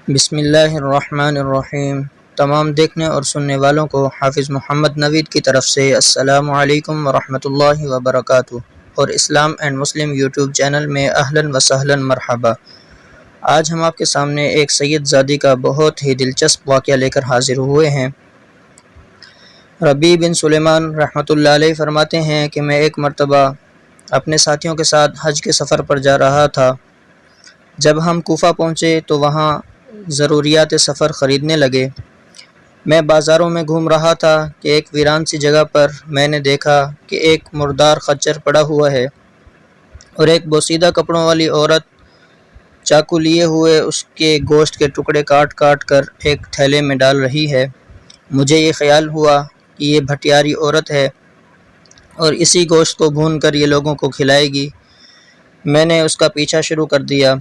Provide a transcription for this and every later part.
بسم اللہ الرحمن الرحیم۔ تمام دیکھنے اور سننے والوں کو حافظ محمد نوید کی طرف سے السلام علیکم ورحمۃ اللہ وبرکاتہ اور اسلام اینڈ مسلم یوٹیوب چینل میں اہلاً و سہلاً مرحبا۔ آج ہم آپ کے سامنے ایک سید زادی کا بہت ہی دلچسپ واقعہ لے کر حاضر ہوئے ہیں۔ ربیع بن سلیمان رحمۃ اللہ علیہ فرماتے ہیں کہ میں ایک مرتبہ اپنے ساتھیوں کے ساتھ حج کے سفر پر جا رہا تھا۔ جب ہم کوفہ پہنچے تو وہاں ضروریات سفر خریدنے لگے۔ میں بازاروں میں گھوم رہا تھا کہ ایک ویران سی جگہ پر میں نے دیکھا کہ ایک مردار خچر پڑا ہوا ہے اور ایک بوسیدہ کپڑوں والی عورت چاقو لیے ہوئے اس کے گوشت کے ٹکڑے کاٹ کاٹ کر ایک تھیلے میں ڈال رہی ہے۔ مجھے یہ خیال ہوا کہ یہ بھٹیاری عورت ہے اور اسی گوشت کو بھون کر یہ لوگوں کو کھلائے گی۔ میں نے اس کا پیچھا شروع کر دیا۔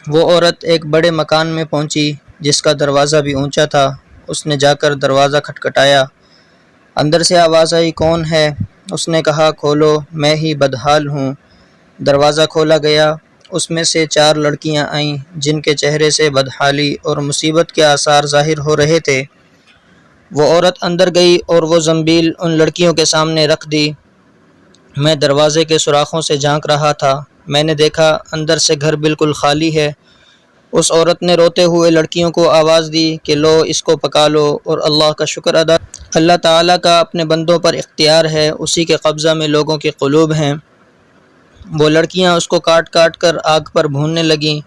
وہ عورت ایک بڑے مکان میں پہنچی جس کا دروازہ بھی اونچا تھا۔ اس نے جا کر دروازہ کھٹکھٹایا۔ اندر سے آواز آئی، کون ہے؟ اس نے کہا، کھولو، میں ہی بدحال ہوں۔ دروازہ کھولا گیا۔ اس میں سے 4 لڑکیاں آئیں جن کے چہرے سے بدحالی اور مصیبت کے آثار ظاہر ہو رہے تھے۔ وہ عورت اندر گئی اور وہ زنبیل ان لڑکیوں کے سامنے رکھ دی۔ میں دروازے کے سوراخوں سے جھانک رہا تھا۔ میں نے دیکھا اندر سے گھر بالکل خالی ہے۔ اس عورت نے روتے ہوئے لڑکیوں کو آواز دی کہ لو، اس کو پکا لو اور اللہ کا شکر ادا۔ اللہ تعالیٰ کا اپنے بندوں پر اختیار ہے، اسی کے قبضہ میں لوگوں کے قلوب ہیں۔ وہ لڑکیاں اس کو کاٹ کاٹ کر آگ پر بھوننے لگیں۔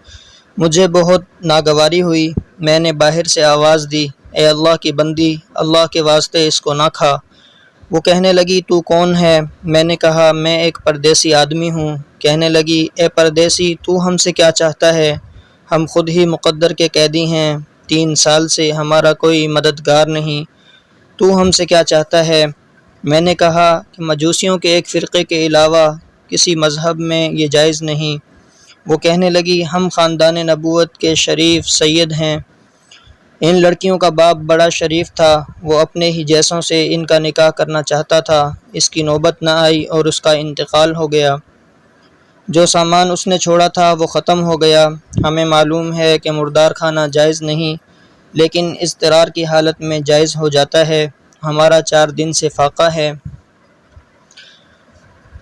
مجھے بہت ناگواری ہوئی۔ میں نے باہر سے آواز دی، اے اللہ کی بندی، اللہ کے واسطے اس کو نہ کھا۔ وہ کہنے لگی، تو کون ہے؟ میں نے کہا، میں ایک پردیسی آدمی ہوں۔ کہنے لگی، اے پردیسی، تو ہم سے کیا چاہتا ہے؟ ہم خود ہی مقدر کے قیدی ہیں۔ 3 سال سے ہمارا کوئی مددگار نہیں۔ تو ہم سے کیا چاہتا ہے؟ میں نے کہا کہ مجوسیوں کے ایک فرقے کے علاوہ کسی مذہب میں یہ جائز نہیں۔ وہ کہنے لگی، ہم خاندان نبوت کے شریف سید ہیں۔ ان لڑکیوں کا باپ بڑا شریف تھا۔ وہ اپنے ہی جیسوں سے ان کا نکاح کرنا چاہتا تھا۔ اس کی نوبت نہ آئی اور اس کا انتقال ہو گیا۔ جو سامان اس نے چھوڑا تھا وہ ختم ہو گیا۔ ہمیں معلوم ہے کہ مردار کھانا جائز نہیں، لیکن اضطرار کی حالت میں جائز ہو جاتا ہے۔ ہمارا 4 دن سے فاقہ ہے۔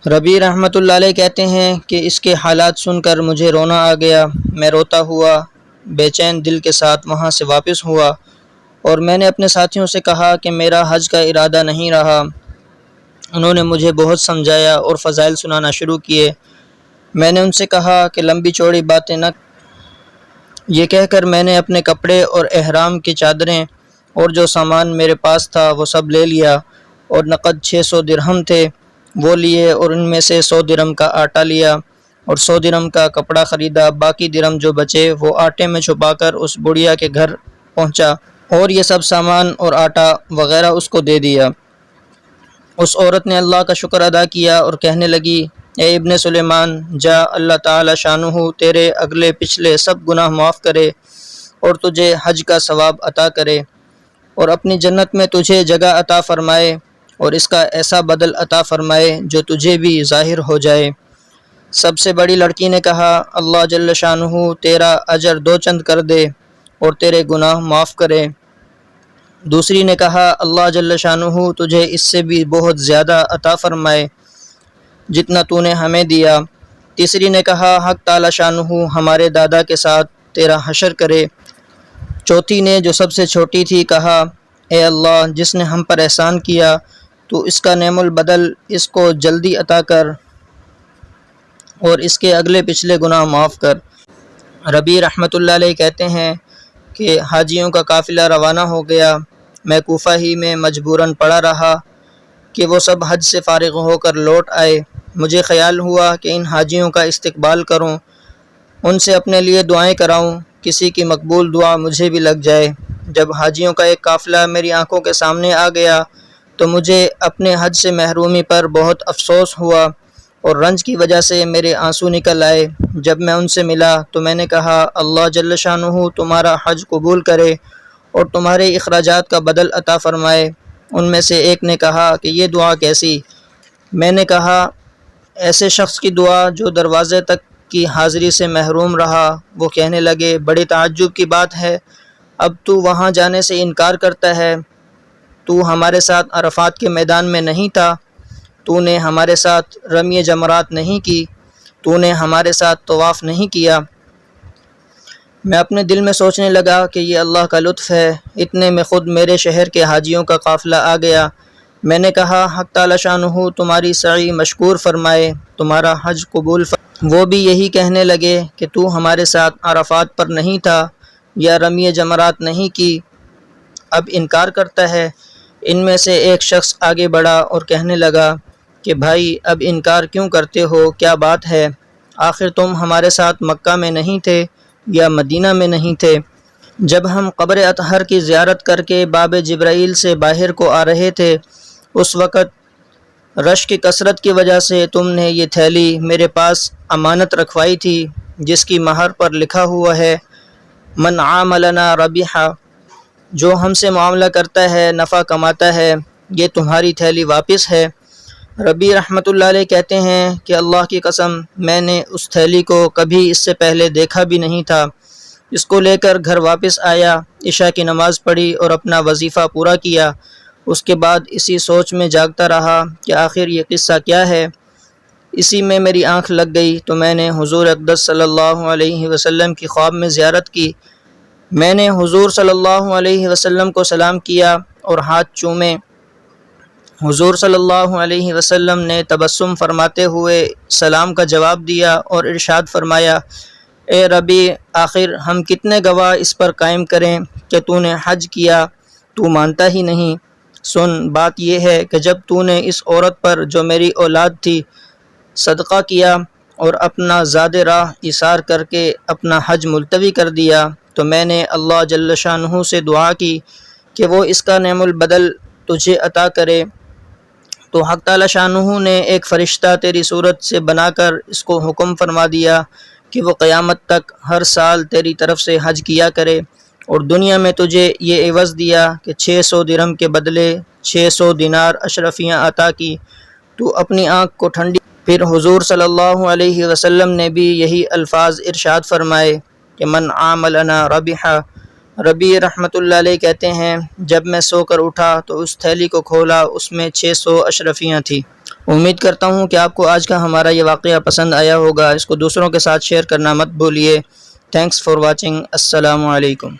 ربیع رحمۃ اللہ علیہ کہتے ہیں کہ اس کے حالات سن کر مجھے رونا آ گیا۔ میں روتا ہوا بے چین دل کے ساتھ وہاں سے واپس ہوا اور میں نے اپنے ساتھیوں سے کہا کہ میرا حج کا ارادہ نہیں رہا۔ انہوں نے مجھے بہت سمجھایا اور فضائل سنانا شروع کیے۔ میں نے ان سے کہا کہ لمبی چوڑی باتیں نہ۔ یہ کہہ کر میں نے اپنے کپڑے اور احرام کی چادریں اور جو سامان میرے پاس تھا وہ سب لے لیا اور نقد 600 درہم تھے وہ لیے اور ان میں سے 100 درہم کا آٹا لیا اور 100 درہم کا کپڑا خریدا۔ باقی درہم جو بچے وہ آٹے میں چھپا کر اس بڑھیا کے گھر پہنچا اور یہ سب سامان اور آٹا وغیرہ اس کو دے دیا۔ اس عورت نے اللہ کا شکر ادا کیا اور کہنے لگی، اے ابن سلیمان، جا، اللہ تعالی شانہ تیرے اگلے پچھلے سب گناہ معاف کرے اور تجھے حج کا ثواب عطا کرے اور اپنی جنت میں تجھے جگہ عطا فرمائے اور اس کا ایسا بدل عطا فرمائے جو تجھے بھی ظاہر ہو جائے۔ سب سے بڑی لڑکی نے کہا، اللہ جل شانہ تیرا اجر 2 چند کر دے اور تیرے گناہ معاف کرے۔ دوسری نے کہا، اللہ جل شانہ تجھے اس سے بھی بہت زیادہ عطا فرمائے جتنا تو نے ہمیں دیا۔ تیسری نے کہا، حق تعالی شانہ ہمارے دادا کے ساتھ تیرا حشر کرے۔ چوتھی نے جو سب سے چھوٹی تھی کہا، اے اللہ، جس نے ہم پر احسان کیا تو اس کا نعم البدل اس کو جلدی عطا کر اور اس کے اگلے پچھلے گناہ معاف کر۔ ربیع رحمۃ اللہ علیہ کہتے ہیں کہ حاجیوں کا قافلہ روانہ ہو گیا۔ میں کوفہ ہی میں مجبوراً پڑا رہا کہ وہ سب حج سے فارغ ہو کر لوٹ آئے۔ مجھے خیال ہوا کہ ان حاجیوں کا استقبال کروں، ان سے اپنے لیے دعائیں کراؤں، کسی کی مقبول دعا مجھے بھی لگ جائے۔ جب حاجیوں کا ایک قافلہ میری آنکھوں کے سامنے آ گیا تو مجھے اپنے حج سے محرومی پر بہت افسوس ہوا اور رنج کی وجہ سے میرے آنسو نکل آئے۔ جب میں ان سے ملا تو میں نے کہا، اللہ جل شانہ تمہارا حج قبول کرے اور تمہارے اخراجات کا بدل عطا فرمائے۔ ان میں سے ایک نے کہا کہ یہ دعا کیسی؟ میں نے کہا، ایسے شخص کی دعا جو دروازے تک کی حاضری سے محروم رہا۔ وہ کہنے لگے بڑے تعجب کی بات ہے، اب تو وہاں جانے سے انکار کرتا ہے، تو ہمارے ساتھ عرفات کے میدان میں نہیں تھا، تو نے ہمارے ساتھ رمی جمرات نہیں کی، تو نے ہمارے ساتھ طواف نہیں کیا۔ میں اپنے دل میں سوچنے لگا کہ یہ اللہ کا لطف ہے، اتنے میں خود میرے شہر کے حاجیوں کا قافلہ آ گیا۔ میں نے کہا حق تعالی شانہ تمہاری سعی مشکور فرمائے، تمہارا حج قبول فرمائے۔ وہ بھی یہی کہنے لگے کہ تو ہمارے ساتھ عرفات پر نہیں تھا یا رمی جمرات نہیں کی، اب انکار کرتا ہے۔ ان میں سے ایک شخص آگے بڑھا اور کہنے لگا کہ بھائی اب انکار کیوں کرتے ہو، کیا بات ہے؟ آخر تم ہمارے ساتھ مکہ میں نہیں تھے یا مدینہ میں نہیں تھے؟ جب ہم قبر اطہر کی زیارت کر کے باب جبرائیل سے باہر کو آ رہے تھے، اس وقت رش کی کثرت کی وجہ سے تم نے یہ تھیلی میرے پاس امانت رکھوائی تھی، جس کی مہر پر لکھا ہوا ہے من عاملنا ربیحا، جو ہم سے معاملہ کرتا ہے نفع کماتا ہے، یہ تمہاری تھیلی واپس ہے۔ ربی رحمۃ اللہ علیہ کہتے ہیں کہ اللہ کی قسم میں نے اس تھیلی کو کبھی اس سے پہلے دیکھا بھی نہیں تھا۔ اس کو لے کر گھر واپس آیا، عشاء کی نماز پڑھی اور اپنا وظیفہ پورا کیا۔ اس کے بعد اسی سوچ میں جاگتا رہا کہ آخر یہ قصہ کیا ہے۔ اسی میں میری آنکھ لگ گئی تو میں نے حضور اقدس صلی اللہ علیہ وسلم کی خواب میں زیارت کی۔ میں نے حضور صلی اللہ علیہ وسلم کو سلام کیا اور ہاتھ چومے۔ حضور صلی اللہ علیہ وسلم نے تبسم فرماتے ہوئے سلام کا جواب دیا اور ارشاد فرمایا اے ربی، آخر ہم کتنے گواہ اس پر قائم کریں کہ تو نے حج کیا، تو مانتا ہی نہیں۔ سن، بات یہ ہے کہ جب تو نے اس عورت پر جو میری اولاد تھی صدقہ کیا اور اپنا زاد راہ ایثار کر کے اپنا حج ملتوی کر دیا، تو میں نے اللہ جل شانہ سے دعا کی کہ وہ اس کا نعم البدل تجھے عطا کرے، تو حق تعالی شانہ نے ایک فرشتہ تیری صورت سے بنا کر اس کو حکم فرما دیا کہ وہ قیامت تک ہر سال تیری طرف سے حج کیا کرے، اور دنیا میں تجھے یہ عوض دیا کہ 600 درہم کے بدلے 600 دینار اشرفیاں عطا کی۔ تو اپنی آنکھ کو ٹھنڈی۔ پھر حضور صلی اللہ علیہ وسلم نے بھی یہی الفاظ ارشاد فرمائے کہ من عاملنا ربیحا۔ ربی رحمۃ اللہ علیہ کہتے ہیں جب میں سو کر اٹھا تو اس تھیلی کو کھولا، اس میں 600 اشرفیاں تھیں۔ امید کرتا ہوں کہ آپ کو آج کا ہمارا یہ واقعہ پسند آیا ہوگا۔ اس کو دوسروں کے ساتھ شیئر کرنا مت بھولیے۔ Thanks for watching. السلام علیکم۔